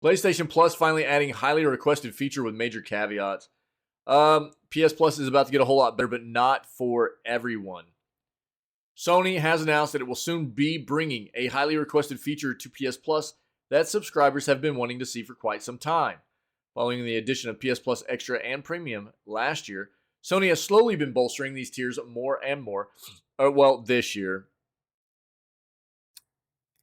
PlayStation Plus finally adding highly requested feature with major caveats. PS Plus is about to get a whole lot better, but not for everyone. Sony has announced that it will soon be bringing a highly requested feature to PS Plus that subscribers have been wanting to see for quite some time. Following the addition of PS Plus Extra and Premium last year, Sony has slowly been bolstering these tiers more and more. This year.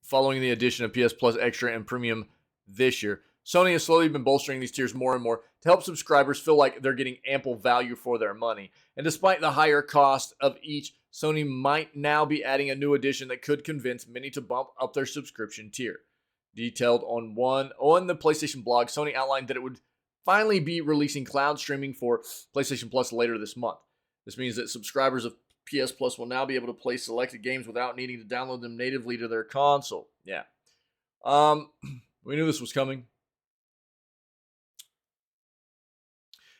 Following the addition of PS Plus Extra and Premium this year, Sony has slowly been bolstering these tiers more and more to help subscribers feel like they're getting ample value for their money. And despite the higher cost of each, Sony might now be adding a new addition that could convince many to bump up their subscription tier. Detailed on the PlayStation blog, Sony outlined that it would finally be releasing cloud streaming for PlayStation Plus later this month. This means that subscribers of PS Plus will now be able to play selected games without needing to download them natively to their console. Yeah. We knew this was coming.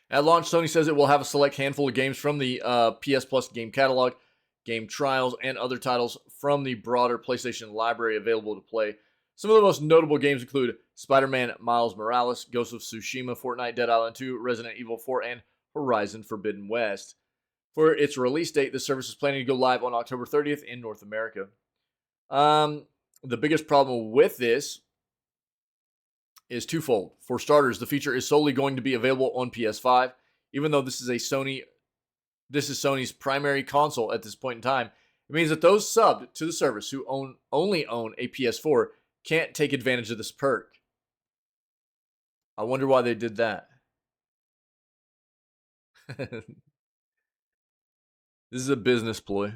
At launch, Sony says it will have a select handful of games from the PS Plus game catalog, game trials, and other titles from the broader PlayStation library available to play. Some of the most notable games include Spider-Man Miles Morales, Ghost of Tsushima, Fortnite Dead Island 2, Resident Evil 4, and Horizon Forbidden West. For its release date, the service is planning to go live on October 30th in North America. The biggest problem with this is twofold. For starters, the feature is solely going to be available on PS5, even though this is Sony's primary console at this point in time. It means that those subbed to the service who only own a PS4 can't take advantage of this perk. I wonder why they did that. This is a business ploy.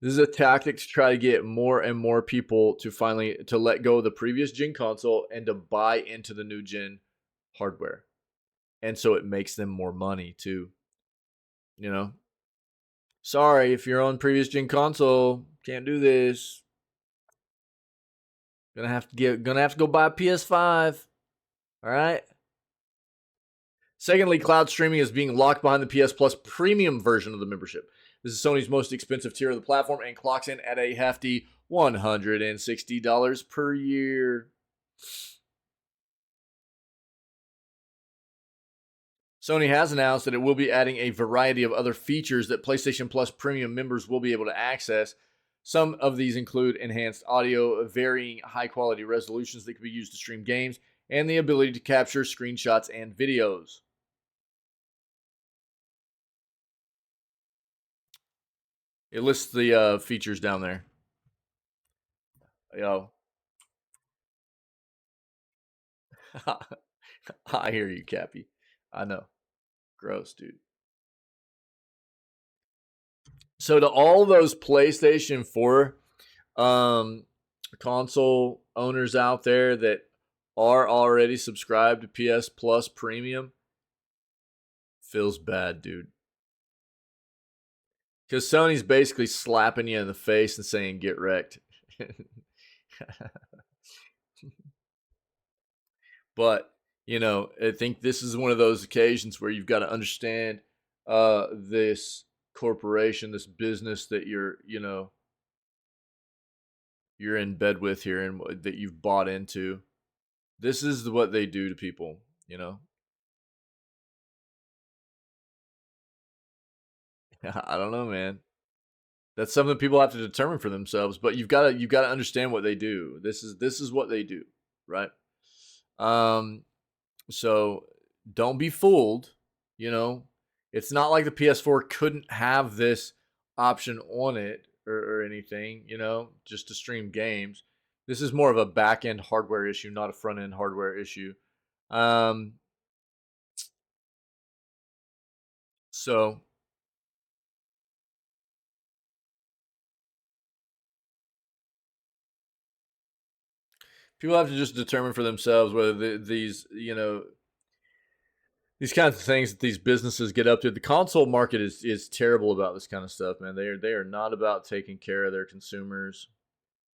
This is a tactic to try to get more and more people to let go of the previous gen console and to buy into the new gen hardware. And so it makes them more money too. You know? Sorry, if you're on previous gen console, can't do this. Gonna have to go buy a PS5. All right? Secondly, cloud streaming is being locked behind the PS Plus premium version of the membership. This is Sony's most expensive tier of the platform and clocks in at a hefty $160 per year. Sony has announced that it will be adding a variety of other features that PlayStation Plus premium members will be able to access. Some of these include enhanced audio, varying high-quality resolutions that can be used to stream games, and the ability to capture screenshots and videos. It lists the features down there. Yo. I hear you, Cappy. I know. Gross, dude. So to all those PlayStation 4 console owners out there that are already subscribed to PS Plus Premium, feels bad, dude. Because Sony's basically slapping you in the face and saying, get wrecked. But, I think this is one of those occasions where you've got to understand this corporation, this business that you're in bed with here and that you've bought into. This is what they do to people, I don't know, man. That's something people have to determine for themselves, but you've got to understand what they do. This is what they do, right? So don't be fooled, It's not like the PS4 couldn't have this option on it or anything, just to stream games. This is more of a back-end hardware issue, not a front-end hardware issue. So people have to just determine for themselves whether these kinds of things that these businesses get up to. The console market is terrible about this kind of stuff, man. They are not about taking care of their consumers.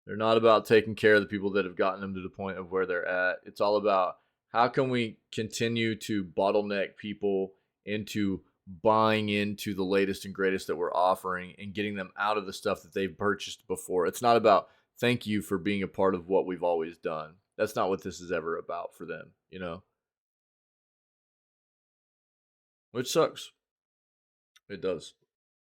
They're not about taking care of the people that have gotten them to the point of where they're at. It's all about how can we continue to bottleneck people into buying into the latest and greatest that we're offering and getting them out of the stuff that they've purchased before. It's not about thank you for being a part of what we've always done. That's not what this is ever about for them, you know? Which sucks. It does.